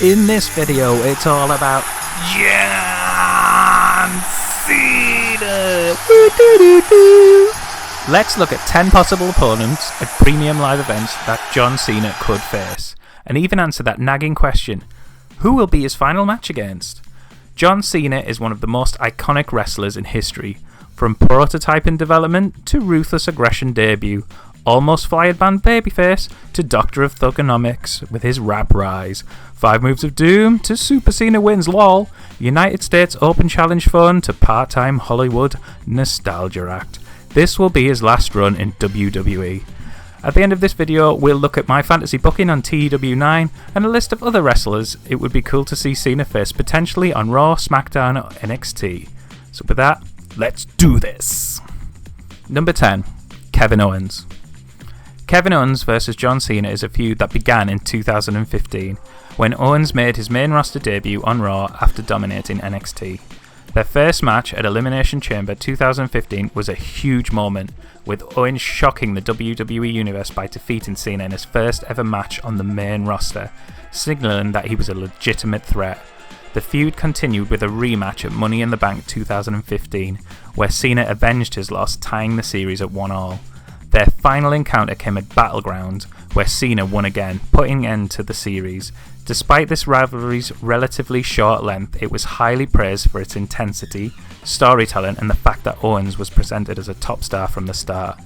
In this video, it's all about John Cena. Let's look at 10 possible opponents at premium live events that John Cena could face, and even answer that nagging question, who will be his final match against? John Cena is one of the most iconic wrestlers in history, from prototype in development to ruthless aggression debut, almost fired band babyface to Doctor of Thugonomics with his rap rise, 5 Moves of Doom to Super Cena wins lol, United States Open Challenge fun to part-time Hollywood nostalgia act. This will be his last run in WWE. At the end of this video, we'll look at my fantasy booking on TW9 and a list of other wrestlers it would be cool to see Cena face potentially on Raw, SmackDown or NXT. So with that, let's do this! Number 10. Kevin Owens. Kevin Owens vs John Cena is a feud that began in 2015, when Owens made his main roster debut on Raw after dominating NXT. Their first match at Elimination Chamber 2015 was a huge moment, with Owens shocking the WWE Universe by defeating Cena in his first ever match on the main roster, signalling that he was a legitimate threat. The feud continued with a rematch at Money in the Bank 2015, where Cena avenged his loss, tying the series at 1-1. Their final encounter came at Battleground, where Cena won again, putting an end to the series. Despite this rivalry's relatively short length, it was highly praised for its intensity, storytelling and the fact that Owens was presented as a top star from the start.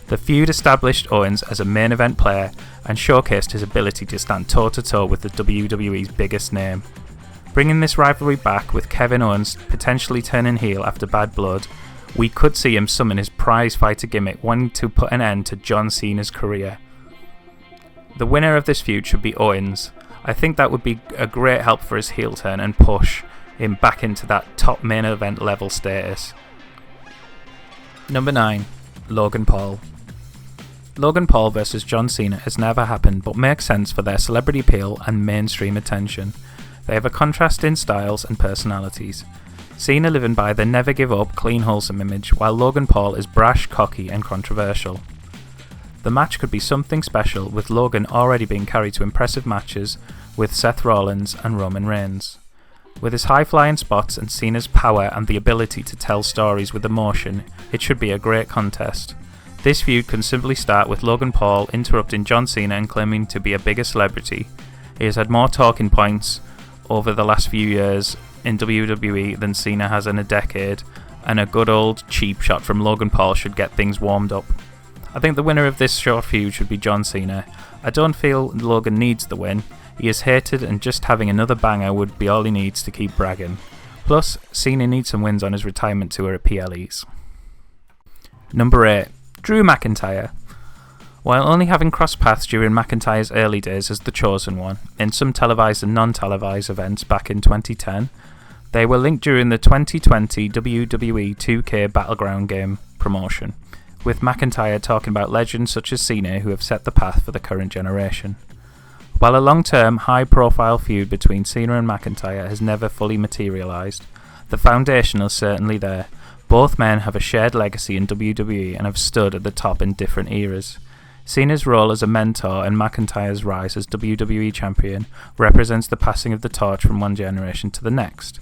The feud established Owens as a main event player and showcased his ability to stand toe-to-toe with the WWE's biggest name. Bringing this rivalry back with Kevin Owens potentially turning heel after Bad Blood, we could see him summon his prize fighter gimmick, wanting to put an end to John Cena's career. The winner of this feud should be Owens. I think that would be a great help for his heel turn and push him back into that top main event level status. Number 9. Logan Paul. Logan Paul vs John Cena has never happened, but makes sense for their celebrity appeal and mainstream attention. They have a contrast in styles and personalities. Cena living by the never give up, clean wholesome image, while Logan Paul is brash, cocky and controversial. The match could be something special, with Logan already being carried to impressive matches with Seth Rollins and Roman Reigns. With his high-flying spots and Cena's power and the ability to tell stories with emotion, it should be a great contest. This feud can simply start with Logan Paul interrupting John Cena and claiming to be a bigger celebrity. He has had more talking points over the last few years in WWE than Cena has in a decade, and a good old cheap shot from Logan Paul should get things warmed up. I think the winner of this short feud should be John Cena. I don't feel Logan needs the win. He is hated and just having another banger would be all he needs to keep bragging. Plus, Cena needs some wins on his retirement tour at PLEs. Number 8. Drew McIntyre. While only having crossed paths during McIntyre's early days as the Chosen One, in some televised and non-televised events back in 2010, they were linked during the 2020 WWE 2K Battleground game promotion, with McIntyre talking about legends such as Cena who have set the path for the current generation. While a long-term, high-profile feud between Cena and McIntyre has never fully materialised, the foundation is certainly there. Both men have a shared legacy in WWE and have stood at the top in different eras. Cena's role as a mentor and McIntyre's rise as WWE champion represents the passing of the torch from one generation to the next.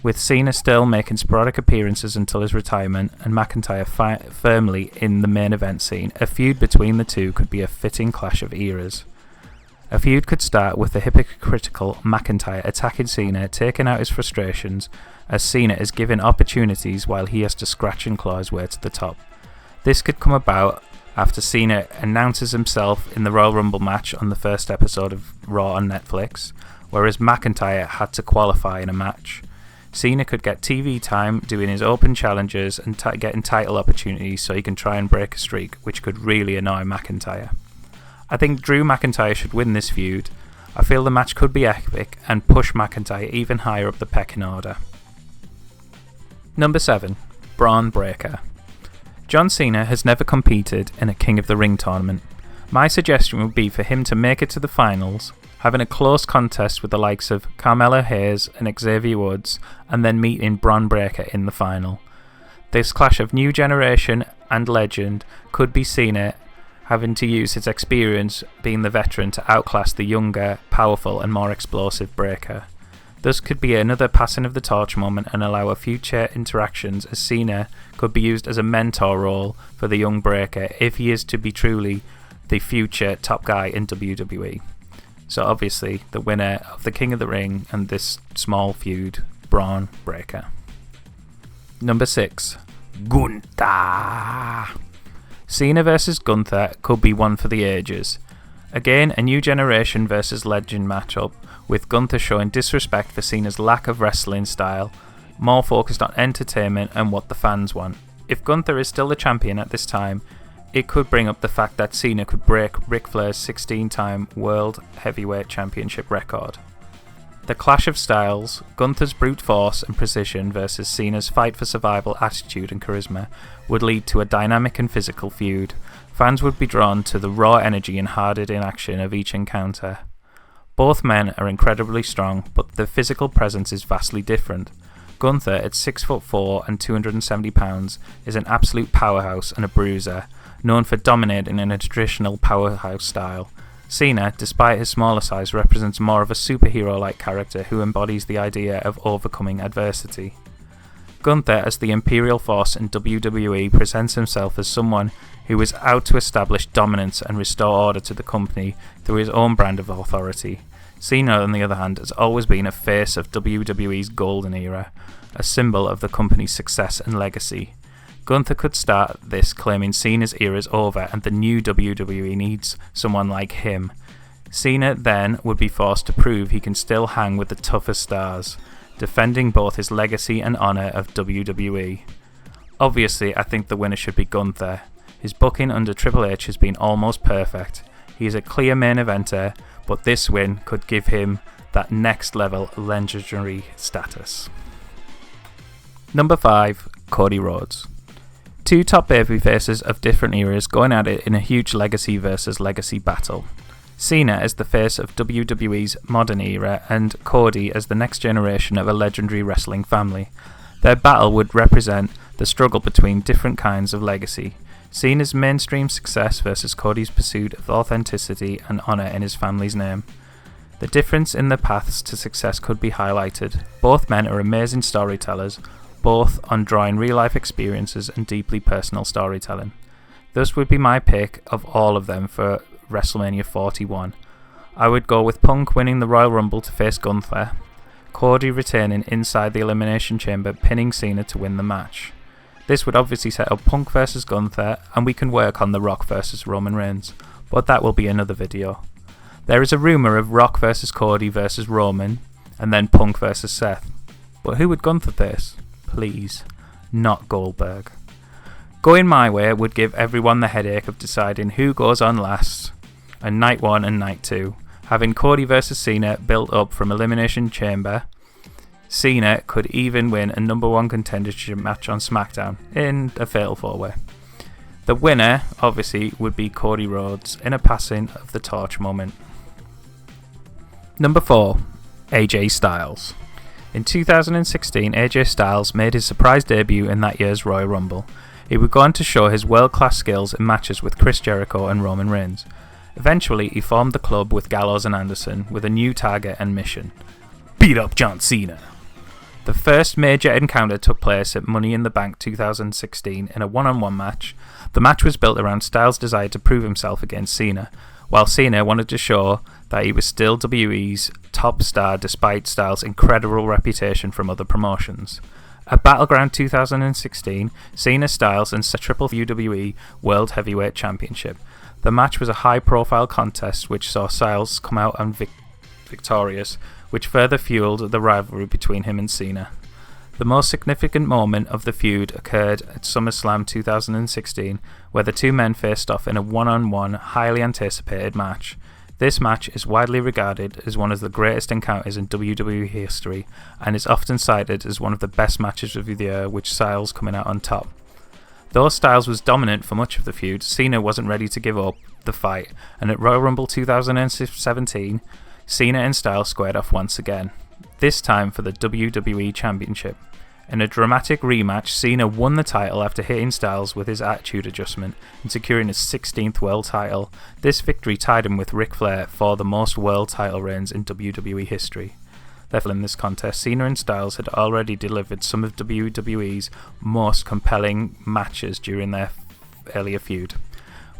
With Cena still making sporadic appearances until his retirement and McIntyre firmly in the main event scene, a feud between the two could be a fitting clash of eras. A feud could start with the hypocritical McIntyre attacking Cena, taking out his frustrations, as Cena is given opportunities while he has to scratch and claw his way to the top. This could come about after Cena announces himself in the Royal Rumble match on the first episode of Raw on Netflix, whereas McIntyre had to qualify in a match. Cena could get TV time doing his open challenges and getting title opportunities so he can try and break a streak, which could really annoy McIntyre. I think Drew McIntyre should win this feud. I feel the match could be epic and push McIntyre even higher up the pecking order. Number 7. Bron Breakker. John Cena has never competed in a King of the Ring tournament. My suggestion would be for him to make it to the finals, having a close contest with the likes of Carmelo Hayes and Xavier Woods, and then meeting Bron Breakker in the final. This clash of new generation and legend could be Cena having to use his experience being the veteran to outclass the younger, powerful and more explosive Breakker. This could be another passing of the torch moment and allow a future interactions, as Cena could be used as a mentor role for the young Breakker if he is to be truly the future top guy in WWE. So obviously the winner of the King of the Ring and this small feud, Bron Breakker. Number 6. Gunther. Cena versus Gunther could be one for the ages. Again, a new generation versus legend matchup, with Gunther showing disrespect for Cena's lack of wrestling style, more focused on entertainment and what the fans want. If Gunther is still the champion at this time, it could bring up the fact that Cena could break Ric Flair's 16-time World Heavyweight Championship record. The clash of styles, Gunther's brute force and precision versus Cena's fight for survival attitude and charisma, would lead to a dynamic and physical feud. Fans would be drawn to the raw energy and hard-hitting action of each encounter. Both men are incredibly strong, but their physical presence is vastly different. Gunther, at 6'4" and 270 pounds, is an absolute powerhouse and a bruiser, known for dominating in a traditional powerhouse style. Cena, despite his smaller size, represents more of a superhero-like character who embodies the idea of overcoming adversity. Gunther, as the Imperial Force in WWE, presents himself as someone who is out to establish dominance and restore order to the company through his own brand of authority. Cena, on the other hand, has always been a face of WWE's golden era, a symbol of the company's success and legacy. Gunther could start this claiming Cena's era is over and the new WWE needs someone like him. Cena then would be forced to prove he can still hang with the toughest stars, defending both his legacy and honour of WWE. Obviously, I think the winner should be Gunther. His booking under Triple H has been almost perfect. He is a clear main eventer, but this win could give him that next level legendary status. Number 5. Cody Rhodes. Two top babyfaces of different eras going at it in a huge legacy versus legacy battle. Cena as the face of WWE's modern era and Cody as the next generation of a legendary wrestling family. Their battle would represent the struggle between different kinds of legacy. Cena's mainstream success versus Cody's pursuit of authenticity and honour in his family's name. The difference in their paths to success could be highlighted. Both men are amazing storytellers, both on drawing real-life experiences and deeply personal storytelling. This would be my pick of all of them for WrestleMania 41. I would go with Punk winning the Royal Rumble to face Gunther, Cody retaining inside the Elimination Chamber, pinning Cena to win the match. This would obviously set up Punk versus Gunther, and we can work on The Rock versus Roman Reigns, but that will be another video. There is a rumour of Rock versus Cody versus Roman, and then Punk versus Seth. But who would Gunther face? Please, not Goldberg. Going my way would give everyone the headache of deciding who goes on last, and night 1 and night 2. Having Cody versus Cena built up from Elimination Chamber, Cena could even win a number 1 contendership match on SmackDown in a fatal 4-way. The winner, obviously, would be Cody Rhodes in a passing of the torch moment. Number 4. AJ Styles. In 2016, AJ Styles made his surprise debut in that year's Royal Rumble. He would go on to show his world-class skills in matches with Chris Jericho and Roman Reigns. Eventually, he formed the club with Gallows and Anderson with a new target and mission: beat up John Cena. The first major encounter took place at Money in the Bank 2016 in a one-on-one match. The match was built around Styles' desire to prove himself against Cena, while Cena wanted to show that he was still WWE's top star despite Styles' incredible reputation from other promotions. At Battleground 2016, Cena, Styles and triple WWE World Heavyweight Championship. The match was a high-profile contest which saw Styles come out victorious, which further fueled the rivalry between him and Cena. The most significant moment of the feud occurred at SummerSlam 2016, where the two men faced off in a one-on-one, highly anticipated match. This match is widely regarded as one of the greatest encounters in WWE history, and is often cited as one of the best matches of the year, with Styles coming out on top. Though Styles was dominant for much of the feud, Cena wasn't ready to give up the fight, and at Royal Rumble 2017, Cena and Styles squared off once again, this time for the WWE Championship. In a dramatic rematch, Cena won the title after hitting Styles with his attitude adjustment and securing his 16th world title. This victory tied him with Ric Flair for the most world title reigns in WWE history. Therefore, in this contest, Cena and Styles had already delivered some of WWE's most compelling matches during their earlier feud.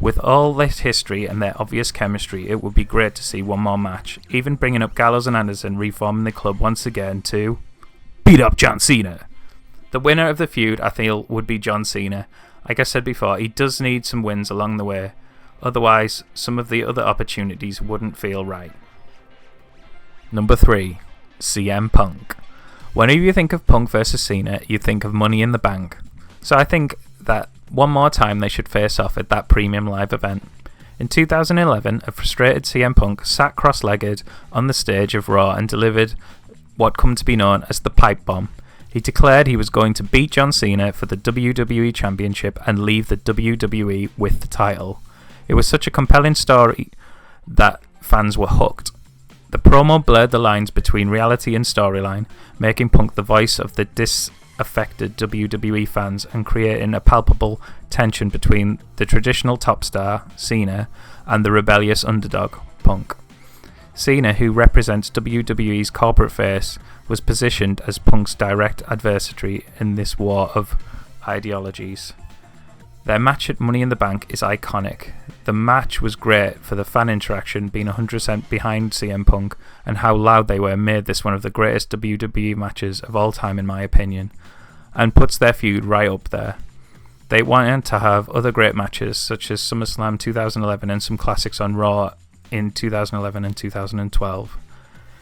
With all this history and their obvious chemistry, it would be great to see one more match, even bringing up Gallows and Anderson, reforming the club once again to beat up John Cena. The winner of the feud, I feel, would be John Cena. Like I said before, he does need some wins along the way, otherwise some of the other opportunities wouldn't feel right. Number 3. CM Punk. Whenever you think of Punk versus Cena, you think of Money in the Bank. So I think that one more time they should face off at that premium live event. In 2011, a frustrated CM Punk sat cross-legged on the stage of Raw and delivered what come to be known as the pipe bomb. He declared he was going to beat John Cena for the WWE Championship and leave the WWE with the title. It was such a compelling story that fans were hooked. The promo blurred the lines between reality and storyline, making Punk the voice of the disaffected WWE fans and creating a palpable tension between the traditional top star, Cena, and the rebellious underdog, Punk. Cena, who represents WWE's corporate face, was positioned as Punk's direct adversary in this war of ideologies. Their match at Money in the Bank is iconic. The match was great for the fan interaction, being 100% behind CM Punk, and how loud they were made this one of the greatest WWE matches of all time in my opinion, and puts their feud right up there. They wanted to have other great matches such as SummerSlam 2011 and some classics on Raw in 2011 and 2012.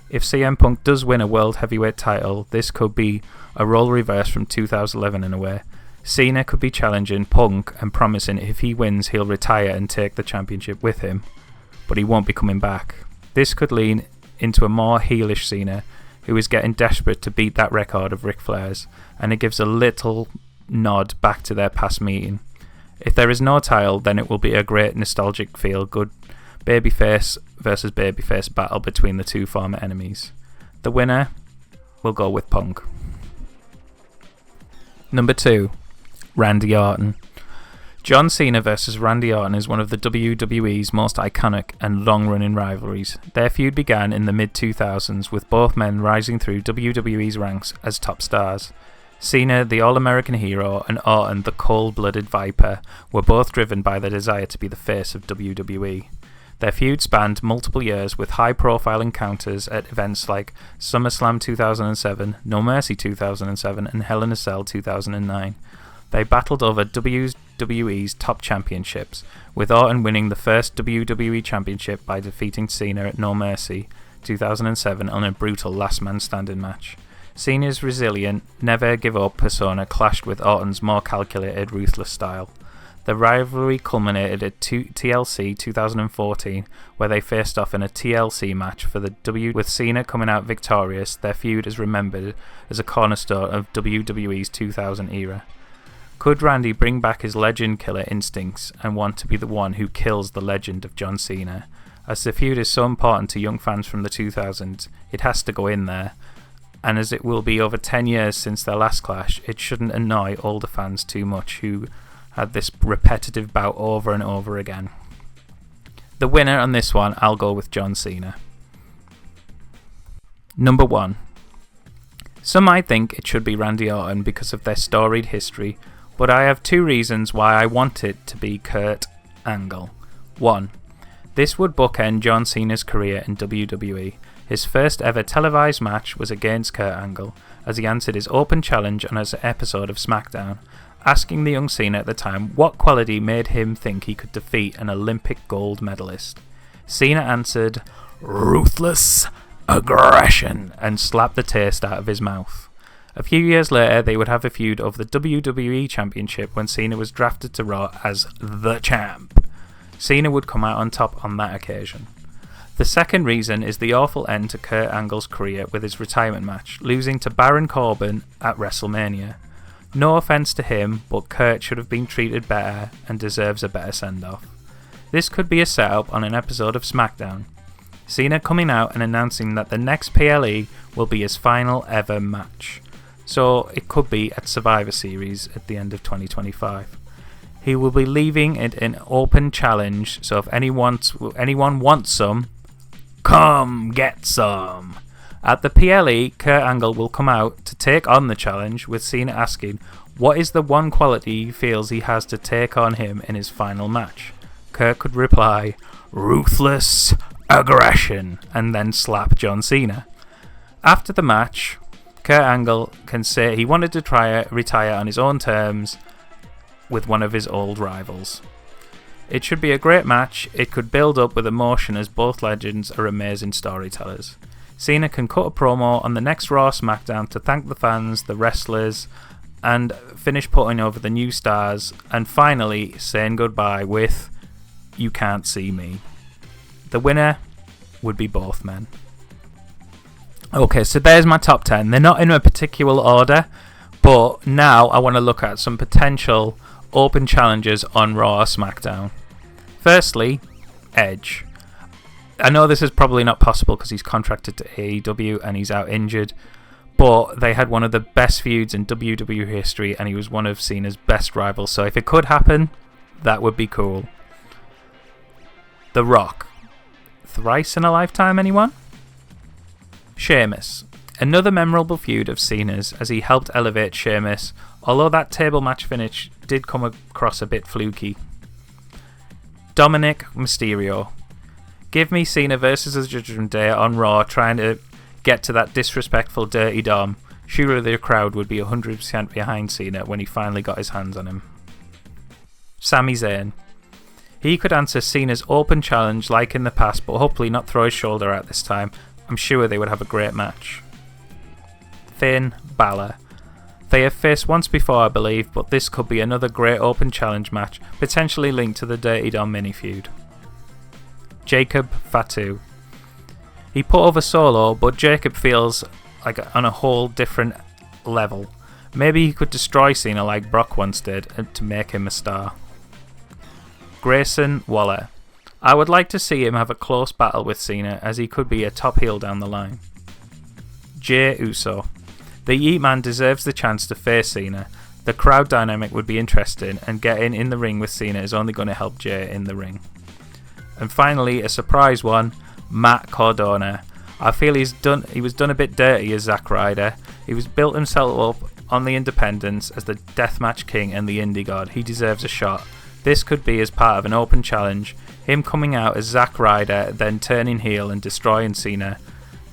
If CM Punk does win a World Heavyweight title, this could be a role reverse from 2011 in a way. Cena could be challenging Punk and promising if he wins he'll retire and take the championship with him, but he won't be coming back. This could lean into a more heelish Cena, who is getting desperate to beat that record of Ric Flair's, and it gives a little nod back to their past meeting. If there is no title, then it will be a great nostalgic feel-good babyface versus babyface battle between the two former enemies. The winner will go with Punk. Number 2. Randy Orton. John Cena versus Randy Orton is one of the WWE's most iconic and long-running rivalries. Their feud began in the mid-2000s, with both men rising through WWE's ranks as top stars. Cena, the all-American hero, and Orton, the cold-blooded Viper, were both driven by their desire to be the face of WWE. Their feud spanned multiple years, with high-profile encounters at events like SummerSlam 2007, No Mercy 2007, and Hell in a Cell 2009. They battled over WWE's top championships, with Orton winning the first WWE Championship by defeating Cena at No Mercy 2007 on a brutal last-man-standing match. Cena's resilient, never-give-up persona clashed with Orton's more calculated, ruthless style. The rivalry culminated at TLC 2014, where they faced off in a TLC match for the W. With Cena coming out victorious, their feud is remembered as a cornerstone of WWE's 2000 era. Could Randy bring back his legend killer instincts and want to be the one who kills the legend of John Cena? As the feud is so important to young fans from the 2000s, it has to go in there. And as it will be over 10 years since their last clash, it shouldn't annoy older fans too much who had this repetitive bout over and over again. The winner on this one, I'll go with John Cena. Number 1. Some might think it should be Randy Orton because of their storied history, but I have 2 reasons why I want it to be Kurt Angle. 1. This would bookend John Cena's career in WWE. His first ever televised match was against Kurt Angle, as he answered his open challenge on an episode of SmackDown, asking the young Cena at the time what quality made him think he could defeat an Olympic gold medalist. Cena answered, "Ruthless aggression," and slapped the taste out of his mouth. A few years later, they would have a feud over the WWE Championship when Cena was drafted to Raw as the champ. Cena would come out on top on that occasion. The second reason is the awful end to Kurt Angle's career with his retirement match, losing to Baron Corbin at WrestleMania. No offense to him, but Kurt should have been treated better and deserves a better send-off. This could be a setup on an episode of SmackDown. Cena coming out and announcing that the next PLE will be his final ever match. so it could be at Survivor Series at the end of 2025. He will be leaving it an open challenge, so if anyone wants some, come get some. At the PLE, Kurt Angle will come out to take on the challenge, with Cena asking what is the one quality he feels he has to take on him in his final match. Kurt could reply, ruthless aggression, and then slap John Cena. After the match, Kurt Angle can say he wanted to retire on his own terms with one of his old rivals. It should be a great match. It could build up with emotion as both legends are amazing storytellers. Cena can cut a promo on the next Raw SmackDown to thank the fans, the wrestlers, and finish putting over the new stars, and finally saying goodbye with "You Can't See Me." The winner would be both men. Okay, so there's my top 10. They're not in a particular order, but now I want to look at some potential open challenges on Raw or SmackDown. Firstly, Edge. I know this is probably not possible because he's contracted to AEW and he's out injured, but they had one of the best feuds in WWE history and he was one of Cena's best rivals, so if it could happen, that would be cool. The Rock. Thrice in a lifetime, anyone? Sheamus. Another memorable feud of Cena's as he helped elevate Sheamus, although that table match finish did come across a bit fluky. Dominic Mysterio. Give me Cena versus the Judgment Day on Raw trying to get to that disrespectful Dirty Dom. Surely the crowd would be 100% behind Cena when he finally got his hands on him. Sami Zayn. He could answer Cena's open challenge like in the past, but hopefully not throw his shoulder out this time. I'm sure they would have a great match. Finn Balor. They have faced once before, I believe, but this could be another great open challenge match, potentially linked to the Dirty Dom mini feud. Jacob Fatu. He put over Solo, but Jacob feels like on a whole different level. Maybe he could destroy Cena like Brock once did to make him a star. Grayson Waller. I would like to see him have a close battle with Cena, as he could be a top heel down the line. Jey Uso. The Yeet Man deserves the chance to face Cena. The crowd dynamic would be interesting, and getting in the ring with Cena is only going to help Jey in the ring. And finally, a surprise one, Matt Cardona. I feel he was done a bit dirty as Zack Ryder. He was built himself up on the independents as the Deathmatch King and the Indie God. He deserves a shot. This could be as part of an open challenge, him coming out as Zack Ryder, then turning heel and destroying Cena.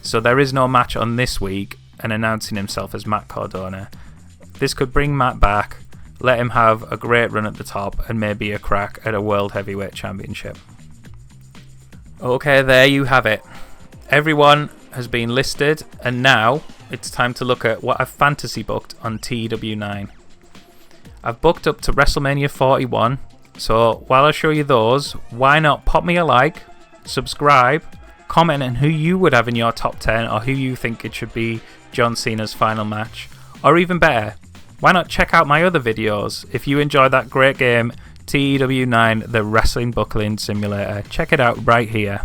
So there is no match on this week, and announcing himself as Matt Cardona. This could bring Matt back, let him have a great run at the top, and maybe a crack at a World Heavyweight Championship. Okay, there you have it. Everyone has been listed, and now it's time to look at what I've fantasy booked on TW9. I've booked up to WrestleMania 41, so while I show you those, why not pop me a like, subscribe, comment on who you would have in your top 10 or who you think it should be John Cena's final match, or even better, why not check out my other videos if you enjoy that great game TW9, the Wrestling Buckling Simulator. Check it out right here.